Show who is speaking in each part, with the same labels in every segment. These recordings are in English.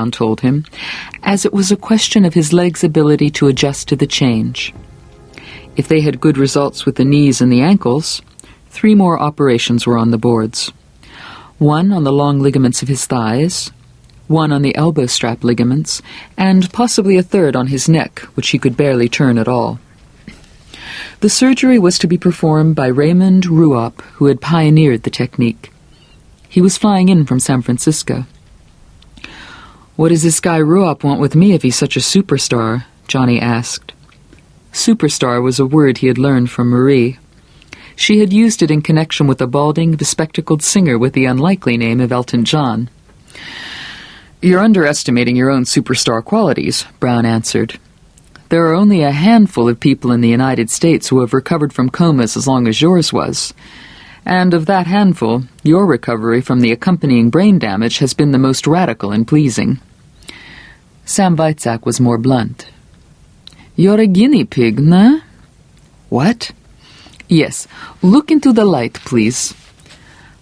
Speaker 1: Brown told him, as it was a question of his leg's ability to adjust to the change. If they had good results with the knees and the ankles, 3 more operations were on the boards. 1 on the long ligaments of his thighs, 1 on the elbow strap ligaments, and possibly a 3rd on his neck, which he could barely turn at all. The surgery was to be performed by Raymond Ruopp, who had pioneered the technique. He was flying in from San Francisco. "What does this guy Ruopp want with me if he's such a superstar?" Johnny asked. Superstar was a word he had learned from Marie. She had used it in connection with a balding, bespectacled singer with the unlikely name of Elton John. "You're underestimating your own superstar qualities," Brown answered. "There are only a handful of people in the United States who have recovered from comas as long as yours was. And of that handful, your recovery from the accompanying brain damage has been the most radical and pleasing." Sam Weitzak was more blunt. "You're a guinea pig, nah?" "What?" "Yes. Look into the light, please."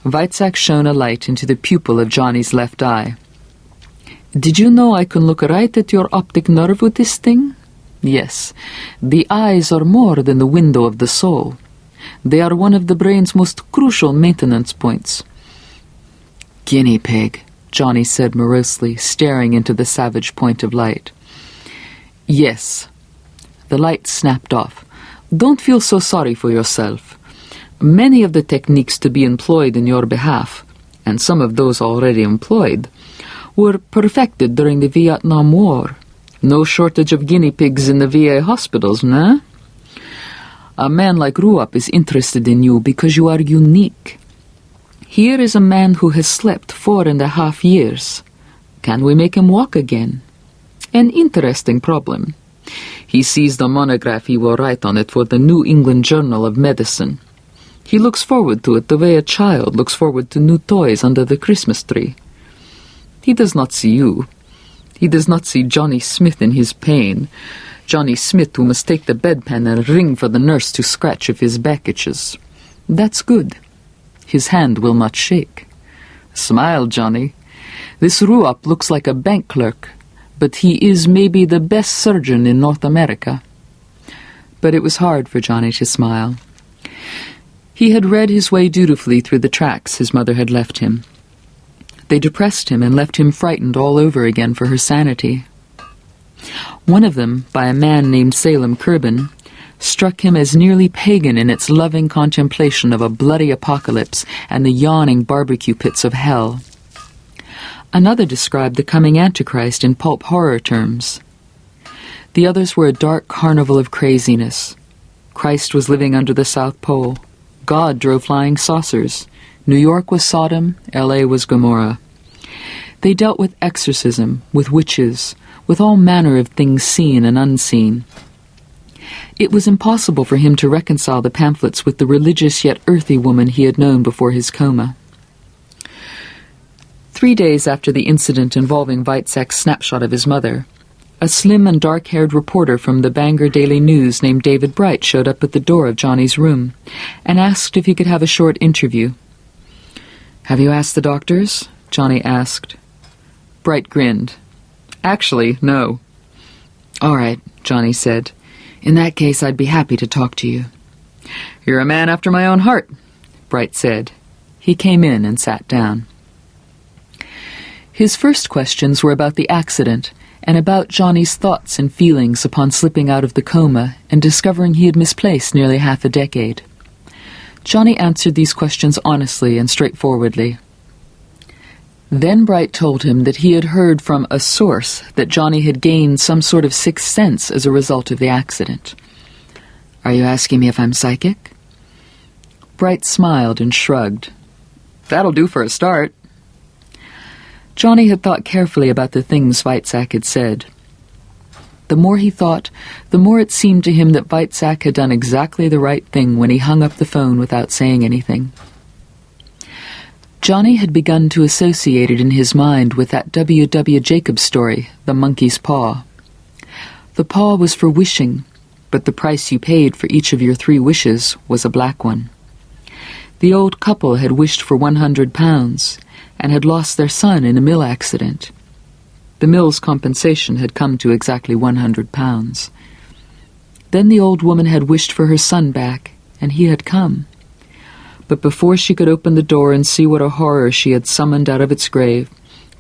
Speaker 1: Weitzak shone a light into the pupil of Johnny's left eye. "Did you know I can look right at your optic nerve with this thing? Yes. The eyes are more than the window of the soul. They are one of the brain's most crucial maintenance points." "Guinea pig," Johnny said morosely, staring into the savage point of light. "Yes." The light snapped off. "Don't feel so sorry for yourself. Many of the techniques to be employed in your behalf, and some of those already employed, were perfected during the Vietnam War. No shortage of guinea pigs in the VA hospitals, nah? A man like Ruopp is interested in you because you are unique. Here is a man who has slept 4.5 years. Can we make him walk again? An interesting problem. He sees the monograph he will write on it for the New England Journal of Medicine. He looks forward to it the way a child looks forward to new toys under the Christmas tree. He does not see you. He does not see Johnny Smith in his pain. Johnny Smith who must take the bedpan and ring for the nurse to scratch if his back itches. That's good. His hand will not shake. Smile, Johnny. This Ruopp looks like a bank clerk, but he is maybe the best surgeon in North America." But it was hard for Johnny to smile. He had read his way dutifully through the tracks his mother had left him. They depressed him and left him frightened all over again for her sanity. One of them, by a man named Salem Curbin, struck him as nearly pagan in its loving contemplation of a bloody apocalypse and the yawning barbecue pits of hell. Another described the coming Antichrist in pulp horror terms. The others were a dark carnival of craziness. Christ was living under the South Pole. God drove flying saucers. New York was Sodom, L.A. was Gomorrah. They dealt with exorcism, with witches, with all manner of things seen and unseen. It was impossible for him to reconcile the pamphlets with the religious yet earthy woman he had known before his coma. 3 days after the incident involving Weitzak's snapshot of his mother, a slim and dark-haired reporter from the Bangor Daily News named David Bright showed up at the door of Johnny's room and asked if he could have a short interview. "Have you asked the doctors?" Johnny asked. Bright grinned. "Actually, no." "All right," Johnny said. "In that case, I'd be happy to talk to you." "You're a man after my own heart," Bright said. He came in and sat down. His first questions were about the accident and about Johnny's thoughts and feelings upon slipping out of the coma and discovering he had misplaced nearly half a decade. Johnny answered these questions honestly and straightforwardly. Then Bright told him that he had heard from a source that Johnny had gained some sort of sixth sense as a result of the accident. "Are you asking me if I'm psychic?" Bright smiled and shrugged. "That'll do for a start." Johnny had thought carefully about the things Weitzak had said. The more he thought, the more it seemed to him that Weitzak had done exactly the right thing when he hung up the phone without saying anything. Johnny had begun to associate it in his mind with that W. Jacobs story, The Monkey's Paw. The paw was for wishing, but the price you paid for each of your 3 wishes was a black one. The old couple had wished for £100 and had lost their son in a mill accident. The mill's compensation had come to exactly £100. Then the old woman had wished for her son back, and he had come. But before she could open the door and see what a horror she had summoned out of its grave,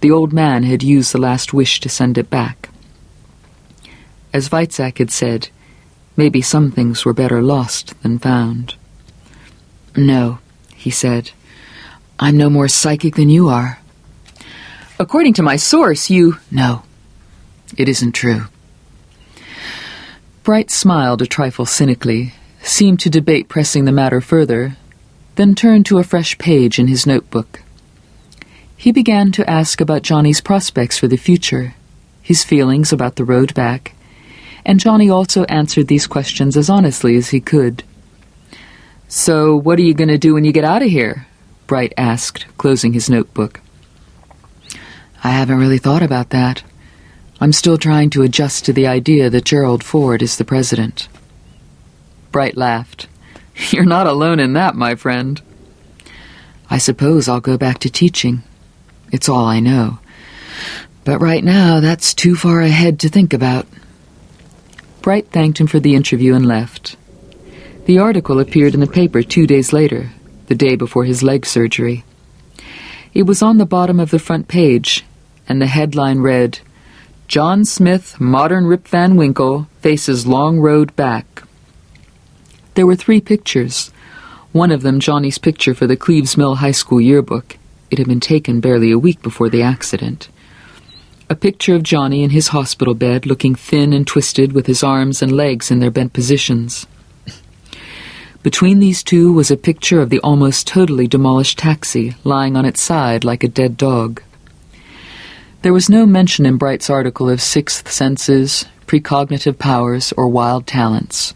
Speaker 1: the old man had used the last wish to send it back. As Weizsäck had said, maybe some things were better lost than found. "No," he said. "I'm no more psychic than you are." "According to my source, you—" "No, it isn't true." Bright smiled a trifle cynically, seemed to debate pressing the matter further, then turned to a fresh page in his notebook. He began to ask about Johnny's prospects for the future, his feelings about the road back, and Johnny also answered these questions as honestly as he could. "So what are you going to do when you get out of here?" Bright asked, closing his notebook. "I haven't really thought about that. I'm still trying to adjust to the idea that Gerald Ford is the president." Bright laughed. "You're not alone in that, my friend." "I suppose I'll go back to teaching. It's all I know. But right now, that's too far ahead to think about." Bright thanked him for the interview and left. The article appeared in the paper 2 days later, the day before his leg surgery. It was on the bottom of the front page, and the headline read, "John Smith, modern Rip Van Winkle, faces long road back." There were 3 pictures, one of them Johnny's picture for the Cleves Mill High School yearbook. It had been taken barely a week before the accident. A picture of Johnny in his hospital bed, looking thin and twisted with his arms and legs in their bent positions. Between these two was a picture of the almost totally demolished taxi, lying on its side like a dead dog. There was no mention in Bright's article of sixth senses, precognitive powers, or wild talents.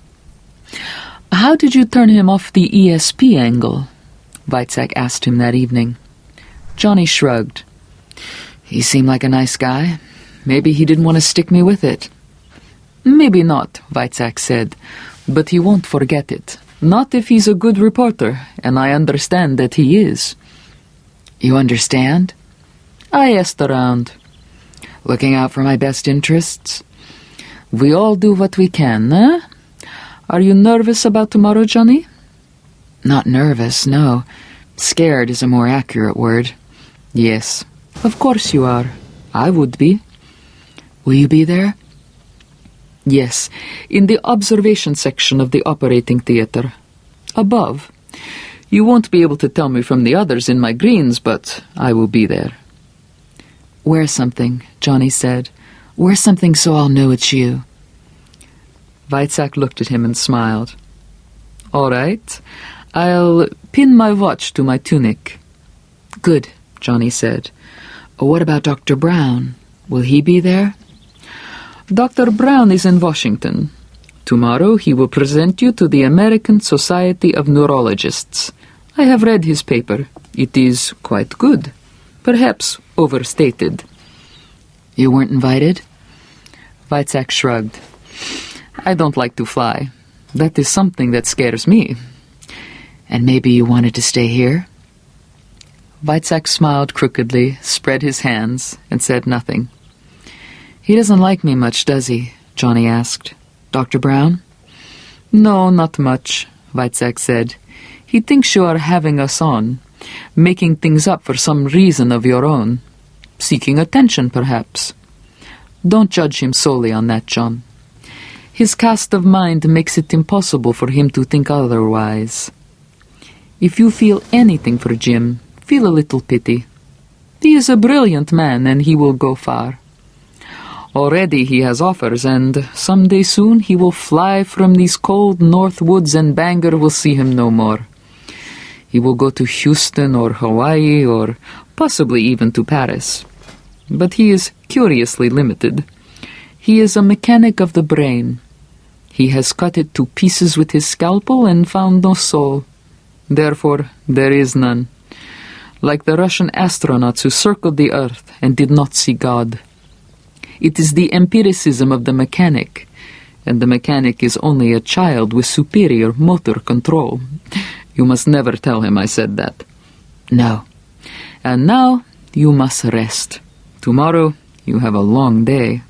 Speaker 1: "How did you turn him off the ESP angle?" Weizsäck asked him that evening. Johnny shrugged. "He seemed like a nice guy. Maybe he didn't want to stick me with it." "Maybe not," Weizsäck said, "but he won't forget it. Not if he's a good reporter, and I understand that he is." "You understand?" "I asked around." "Looking out for my best interests?" "We all do what we can, eh? Are you nervous about tomorrow, Johnny?" "Not nervous, no. Scared is a more accurate word." "Yes, of course you are. I would be." "Will you be there?" "Yes, in the observation section of the operating theatre. Above. You won't be able to tell me from the others in my greens, but I will be there." "Wear something," Johnny said. "Wear something so I'll know it's you." Weizsäck looked at him and smiled. "All right. I'll pin my watch to my tunic." "Good," Johnny said. "What about Dr. Brown? Will he be there?" "Dr. Brown is in Washington. Tomorrow he will present you to the American Society of Neurologists. I have read his paper. It is quite good. Perhaps overstated." "You weren't invited?" Weizsäck shrugged. "I don't like to fly. That is something that scares me." "And maybe you wanted to stay here?" Weizsäck smiled crookedly, spread his hands, and said nothing. "He doesn't like me much, does he?" Johnny asked. "Dr. Brown?" "No, not much," Weizsäck said. "He thinks you are having us on, making things up for some reason of your own. Seeking attention, perhaps. Don't judge him solely on that, John. His cast of mind makes it impossible for him to think otherwise. If you feel anything for Jim, feel a little pity. He is a brilliant man, and he will go far. Already he has offers, and someday soon he will fly from these cold north woods and Bangor will see him no more. He will go to Houston or Hawaii or possibly even to Paris. But he is curiously limited. He is a mechanic of the brain. He has cut it to pieces with his scalpel and found no soul. Therefore, there is none. Like the Russian astronauts who circled the Earth and did not see God. It is the empiricism of the mechanic, and the mechanic is only a child with superior motor control. You must never tell him I said that. No. And now you must rest. Tomorrow You have a long day."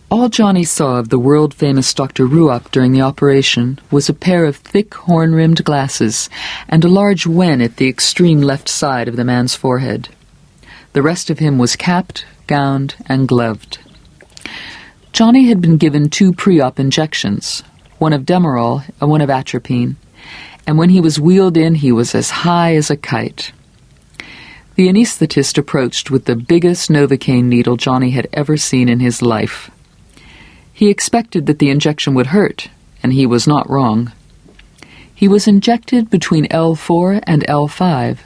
Speaker 1: All Johnny saw of the world-famous Dr. Ruop during the operation was a pair of thick horn-rimmed glasses and a large wen at the extreme left side of the man's forehead. The rest of him was capped, gowned, and gloved. Johnny had been given 2 pre-op injections, one of Demerol and one of atropine, and when he was wheeled in, he was as high as a kite. The anesthetist approached with the biggest Novocaine needle Johnny had ever seen in his life. He expected that the injection would hurt, and he was not wrong. He was injected between L4 and L5,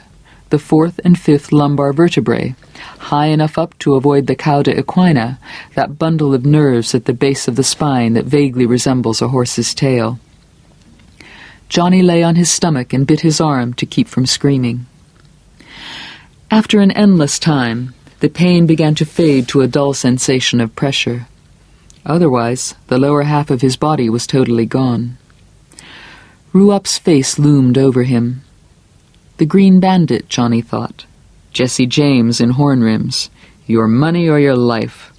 Speaker 1: the 4th and 5th lumbar vertebrae, high enough up to avoid the cauda equina, that bundle of nerves at the base of the spine that vaguely resembles a horse's tail. Johnny lay on his stomach and bit his arm to keep from screaming. After an endless time, the pain began to fade to a dull sensation of pressure. Otherwise, the lower half of his body was totally gone. Ruop's face loomed over him. The Green Bandit, Johnny thought. Jesse James in horn rims. Your money or your life.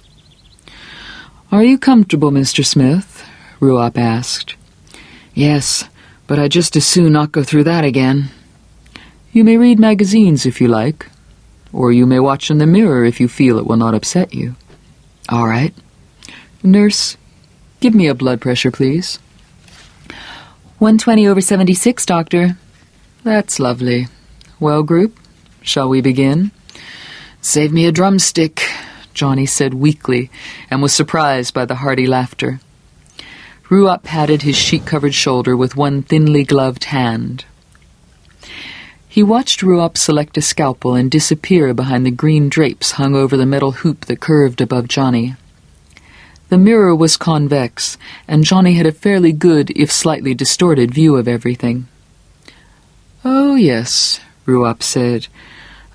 Speaker 1: "Are you comfortable, Mr. Smith?" Ruop asked. "Yes, but I'd just as soon not go through that again." "You may read magazines if you like, or you may watch in the mirror if you feel it will not upset you." "All right." "Nurse, give me a blood pressure, please."
Speaker 2: 120/76, doctor.
Speaker 1: "That's lovely. Well, group, shall we begin?" "Save me a drumstick," Johnny said weakly, and was surprised by the hearty laughter. Ruop patted his sheet-covered shoulder with one thinly gloved hand. He watched Ruop select a scalpel and disappear behind the green drapes hung over the metal hoop that curved above Johnny. The mirror was convex, and Johnny had a fairly good, if slightly distorted, view of everything. "Oh, yes," Ruop said.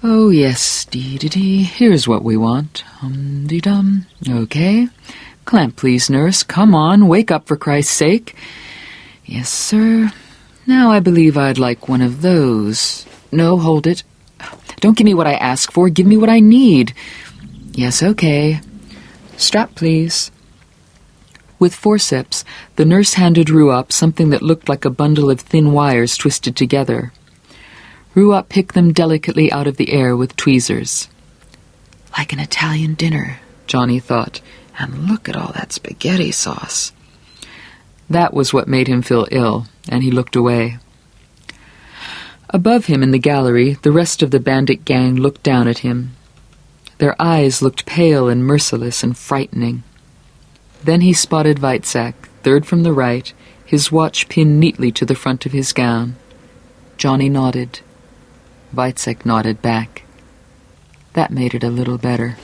Speaker 1: "Oh, yes, dee-dee-dee. Here's what we want. Hum-dee-dum. Okay. Clamp, please, nurse. Come on, wake up for Christ's sake. Yes, sir. Now I believe I'd like one of those. No, hold it. Don't give me what I ask for. Give me what I need. Yes, okay. Strap, please." With forceps, the nurse handed Ruop something that looked like a bundle of thin wires twisted together. Ruop picked them delicately out of the air with tweezers. "Like an Italian dinner," Johnny thought, "and look at all that spaghetti sauce." That was what made him feel ill, and he looked away. Above him in the gallery, the rest of the bandit gang looked down at him. Their eyes looked pale and merciless and frightening. Then he spotted Weitzak, third from the right, his watch pinned neatly to the front of his gown. Johnny nodded. Weitzak nodded back. That made it a little better.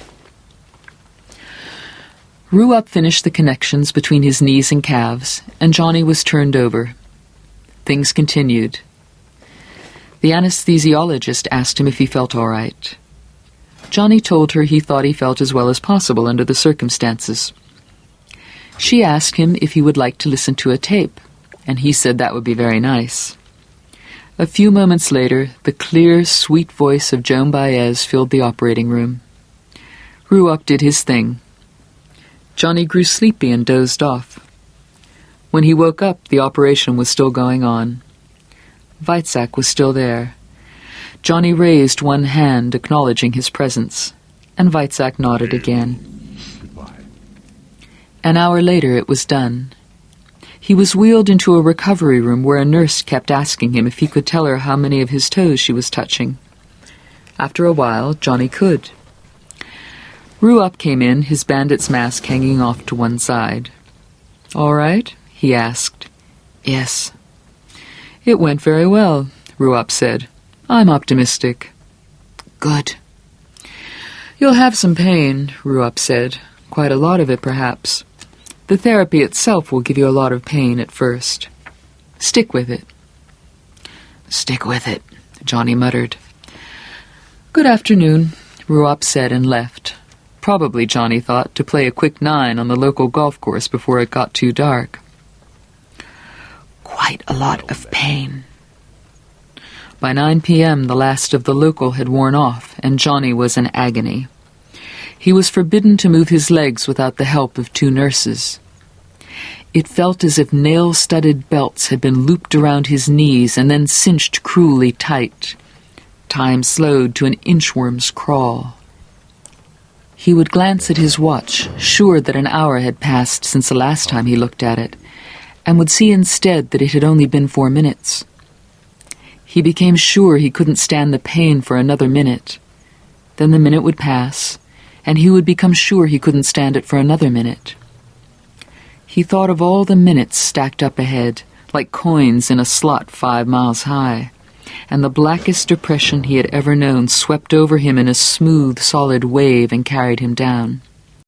Speaker 1: Ruop finished the connections between his knees and calves, and Johnny was turned over. Things continued. The anesthesiologist asked him if he felt all right. Johnny told her he thought he felt as well as possible under the circumstances. She asked him if he would like to listen to a tape, and he said that would be very nice. A few moments later, the clear, sweet voice of Joan Baez filled the operating room. Ruop did his thing. Johnny grew sleepy and dozed off. When he woke up, the operation was still going on. Weitzak was still there. Johnny raised one hand, acknowledging his presence, and Weitzak nodded again. An hour later it was done. He was wheeled into a recovery room where a nurse kept asking him if he could tell her how many of his toes she was touching. After a while, Johnny could. Ruop came in, his bandit's mask hanging off to one side. "All right?" he asked. "Yes." "It went very well," Ruop said. "I'm optimistic." "Good." "You'll have some pain," Ruop said. "Quite a lot of it, perhaps. The therapy itself will give you a lot of pain at first. Stick with it." "Stick with it," Johnny muttered. "Good afternoon," Ruop said and left. Probably, Johnny thought, to play a quick 9 on the local golf course before it got too dark. Quite a lot of pain. By 9 p.m. the last of the local had worn off, and Johnny was in agony. He was forbidden to move his legs without the help of 2 nurses. It felt as if nail-studded belts had been looped around his knees and then cinched cruelly tight. Time slowed to an inchworm's crawl. He would glance at his watch, sure that an hour had passed since the last time he looked at it, and would see instead that it had only been 4 minutes. He became sure he couldn't stand the pain for another minute. Then the minute would pass, and he would become sure he couldn't stand it for another minute. He thought of all the minutes stacked up ahead, like coins in a slot 5 miles high, and the blackest depression he had ever known swept over him in a smooth, solid wave and carried him down.